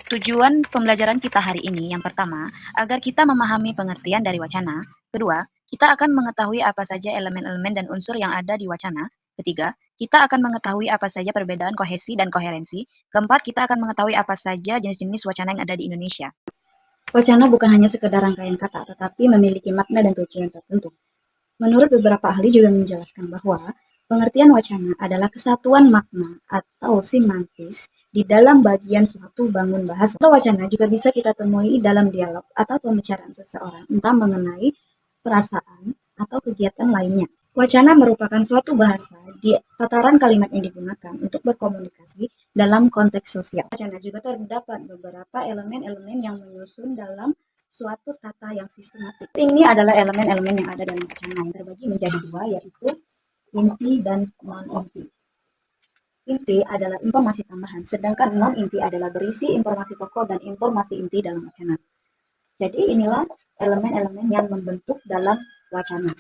Tujuan pembelajaran kita hari ini yang pertama, agar kita memahami pengertian dari wacana. Kedua, kita akan mengetahui apa saja elemen-elemen dan unsur yang ada di wacana. Ketiga, kita akan mengetahui apa saja perbedaan kohesi dan koherensi. Keempat, kita akan mengetahui apa saja jenis-jenis wacana yang ada di Indonesia. Wacana bukan hanya sekedar rangkaian kata, tetapi memiliki makna dan tujuan tertentu. Menurut beberapa ahli juga menjelaskan bahwa pengertian wacana adalah kesatuan makna atau semantis di dalam bagian suatu bangun bahasa. Atau wacana juga bisa kita temui dalam dialog atau pembicaraan seseorang, entah mengenai perasaan atau kegiatan lainnya. Wacana merupakan suatu bahasa di tataran kalimat yang digunakan untuk berkomunikasi dalam konteks sosial. Wacana juga terdapat beberapa elemen-elemen yang menyusun dalam suatu tata yang sistematis. Ini adalah elemen-elemen yang ada dalam wacana yang terbagi menjadi dua, yaitu inti dan non-inti. Inti adalah informasi tambahan, sedangkan non-inti adalah berisi informasi pokok dan informasi inti dalam wacana. Jadi inilah elemen-elemen yang membentuk dalam wacana.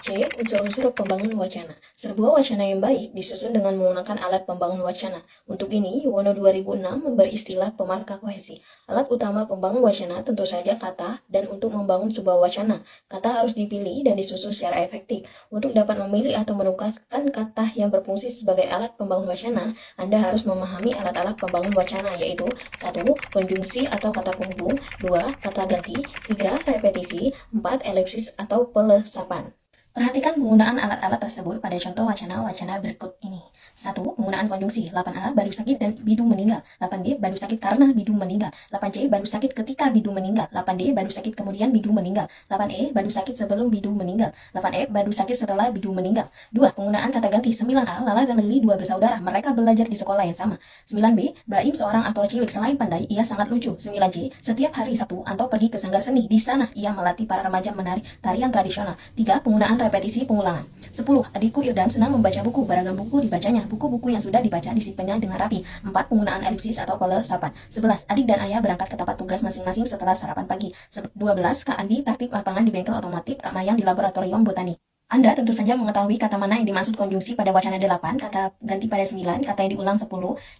C. Unsur-unsur pembangun wacana. Sebuah wacana yang baik disusun dengan menggunakan alat pembangun wacana. Untuk ini, Yuwono 2006 memberi istilah pemarkah kohesi. Alat utama pembangun wacana tentu saja kata, dan untuk membangun sebuah wacana, kata harus dipilih dan disusun secara efektif. Untuk dapat memilih atau menukarkan kata yang berfungsi sebagai alat pembangun wacana, Anda harus memahami alat-alat pembangun wacana, yaitu 1. Konjungsi atau kata penghubung, 2. Kata ganti, 3. Repetisi, 4. Elipsis atau pelesapan. Perhatikan penggunaan alat-alat tersebut pada contoh wacana-wacana berikut ini. 1. Penggunaan konjungsi. 8A baru sakit dan Bidung meninggal. 8B baru sakit karena Bidung meninggal. 8C baru sakit ketika Bidung meninggal. 8D baru sakit kemudian Bidung meninggal. 8E baru sakit sebelum Bidung meninggal. 8F baru sakit setelah Bidung meninggal. 2. Penggunaan kata ganti. 9A Lala dan Lili dua bersaudara. Mereka belajar di sekolah yang sama. 9B Baim seorang aktor cilik. Selain pandai, ia sangat lucu. 9C Setiap hari Sabtu Anto pergi ke sanggar seni. Di sana ia melatih para remaja menari tarian tradisional. 3. Penggunaan repetisi pengulangan. 10. Adikku Irdam senang membaca buku. Beragam buku dibacanya. Buku-buku yang sudah dibaca disimpannya dengan rapi. 4. Penggunaan elipsis atau pelesapan. 11. Adik dan ayah berangkat ke tempat tugas masing-masing setelah sarapan pagi. 12. Kak Andi praktik lapangan di bengkel otomotif. Kak Mayang di laboratorium botani. Anda tentu saja mengetahui kata mana yang dimaksud konjungsi pada wacana 8, kata ganti pada 9, kata yang diulang 10,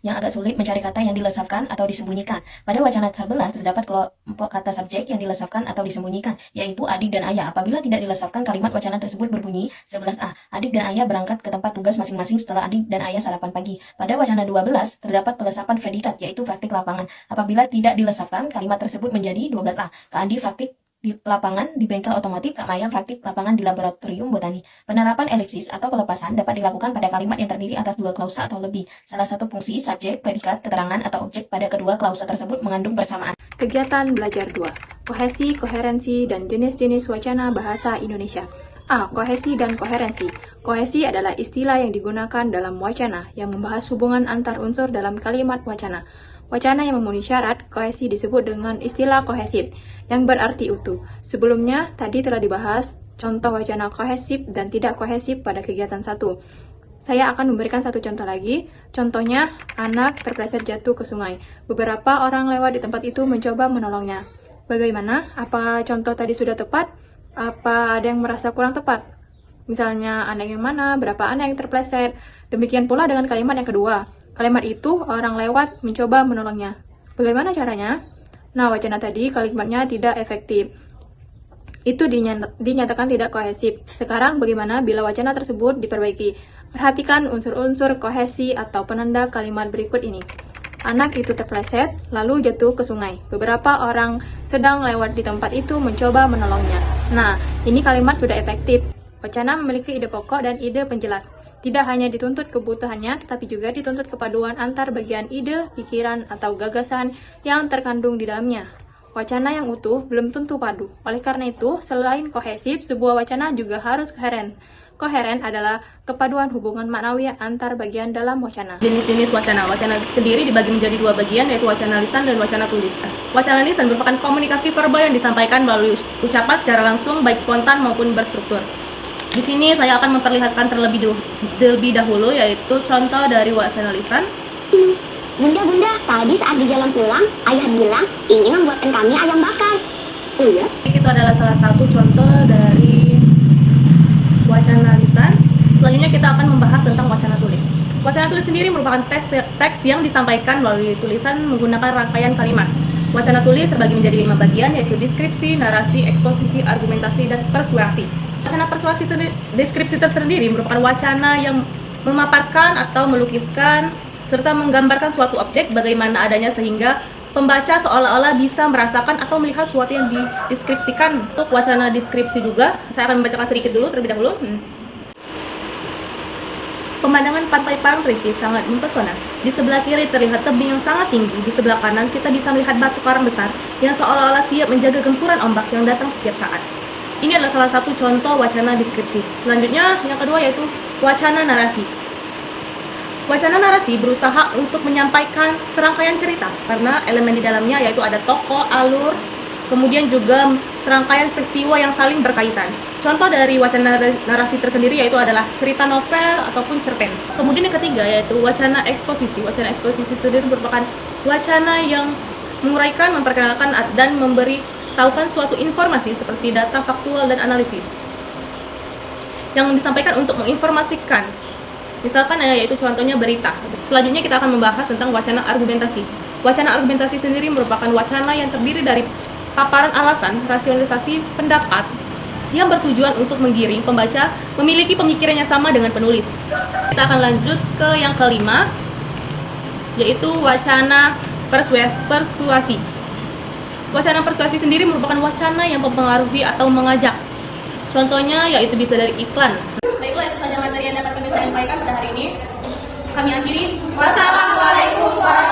yang agak sulit mencari kata yang dilesapkan atau disembunyikan. Pada wacana 11 terdapat kelompok kata subjek yang dilesapkan atau disembunyikan, yaitu adik dan ayah. Apabila tidak dilesapkan, kalimat wacana tersebut berbunyi 11A. Adik dan ayah berangkat ke tempat tugas masing-masing setelah adik dan ayah sarapan pagi. Pada wacana 12 terdapat pelesapan predikat, yaitu praktik lapangan. Apabila tidak dilesapkan, kalimat tersebut menjadi 12A. Kak Andi praktik di lapangan di bengkel otomotif, Kak Maya praktik lapangan di laboratorium botani. Penerapan elipsis atau pelepasan dapat dilakukan pada kalimat yang terdiri atas dua klausa atau lebih. Salah satu fungsi, subjek, predikat, keterangan, atau objek pada kedua klausa tersebut mengandung persamaan. Kegiatan belajar 2. Kohesi, koherensi, dan jenis-jenis wacana bahasa Indonesia. A. Kohesi dan koherensi. Kohesi adalah istilah yang digunakan dalam wacana yang membahas hubungan antar unsur dalam kalimat wacana. Wacana yang memenuhi syarat kohesi disebut dengan istilah kohesif, yang berarti utuh. Sebelumnya, tadi telah dibahas contoh wacana kohesif dan tidak kohesif pada kegiatan 1. Saya akan memberikan satu contoh lagi. Contohnya, anak terpleset jatuh ke sungai. Beberapa orang lewat di tempat itu mencoba menolongnya. Bagaimana? Apa contoh tadi sudah tepat? Apa ada yang merasa kurang tepat? Misalnya, anak yang mana? Berapa anak yang terpleset? Demikian pula dengan kalimat yang kedua. Kalimat itu, orang lewat mencoba menolongnya. Bagaimana caranya? Nah, wacana tadi kalimatnya tidak efektif. Itu dinyatakan tidak kohesif. Sekarang bagaimana bila wacana tersebut diperbaiki? Perhatikan unsur-unsur kohesi atau penanda kalimat berikut ini. Anak itu terpleset, lalu jatuh ke sungai. Beberapa orang sedang lewat di tempat itu mencoba menolongnya. Nah, ini kalimat sudah efektif. Wacana memiliki ide pokok dan ide penjelas. Tidak hanya dituntut kebutuhannya, tetapi juga dituntut kepaduan antar bagian ide, pikiran, atau gagasan yang terkandung di dalamnya. Wacana yang utuh belum tentu padu. Oleh karena itu, selain kohesif, sebuah wacana juga harus koheren. Koheren adalah kepaduan hubungan maknawi antar bagian dalam wacana. Jenis-jenis wacana. Wacana sendiri dibagi menjadi dua bagian, yaitu wacana lisan dan wacana tulis. Wacana lisan merupakan komunikasi verbal yang disampaikan melalui ucapan secara langsung, baik spontan maupun berstruktur. Di sini saya akan memperlihatkan terlebih dahulu, yaitu contoh dari wacana lisan. Bunda, tadi saat di jalan pulang, ayah bilang ingin membuatkan kami ayam bakar. Oh ya? Itu adalah salah satu contoh dari wacana lisan. Selanjutnya kita akan membahas tentang wacana tulis. Wacana tulis sendiri merupakan teks yang disampaikan melalui tulisan menggunakan rangkaian kalimat. Wacana tulis terbagi menjadi 5 bagian, yaitu deskripsi, narasi, eksposisi, argumentasi, dan persuasi. Wacana persuasi deskripsi tersendiri merupakan wacana yang memaparkan atau melukiskan serta menggambarkan suatu objek bagaimana adanya sehingga pembaca seolah-olah bisa merasakan atau melihat sesuatu yang dideskripsikan. Untuk wacana deskripsi juga, saya akan membacakan sedikit dulu terlebih dahulu. Pemandangan pantai Parangtritis sangat mempesona. Di sebelah kiri terlihat tebing yang sangat tinggi. Di sebelah kanan kita bisa melihat batu karang besar yang seolah-olah siap menjaga gempuran ombak yang datang setiap saat. Ini adalah salah satu contoh wacana deskripsi. Selanjutnya, yang kedua yaitu wacana narasi. Wacana narasi berusaha untuk menyampaikan serangkaian cerita karena elemen di dalamnya yaitu ada tokoh, alur, kemudian juga serangkaian peristiwa yang saling berkaitan. Contoh dari wacana narasi tersendiri yaitu adalah cerita novel ataupun cerpen. Kemudian yang ketiga yaitu wacana eksposisi. Wacana eksposisi sendiri merupakan wacana yang menguraikan, memperkenalkan, dan memberitahukan suatu informasi seperti data faktual dan analisis yang disampaikan untuk menginformasikan. Misalkan yaitu contohnya berita. Selanjutnya kita akan membahas tentang wacana argumentasi. Wacana argumentasi sendiri merupakan wacana yang terdiri dari paparan alasan, rasionalisasi pendapat yang bertujuan untuk menggiring pembaca memiliki pemikiran yang sama dengan penulis. Kita akan lanjut ke yang kelima, yaitu wacana persuasi. Wacana persuasi sendiri merupakan wacana yang mempengaruhi atau mengajak. Contohnya yaitu bisa dari iklan. Baiklah, itu saja materi yang dapat kami sampaikan pada hari ini. Kami akhiri. Wassalamualaikum warahmatullahi wabarakatuh.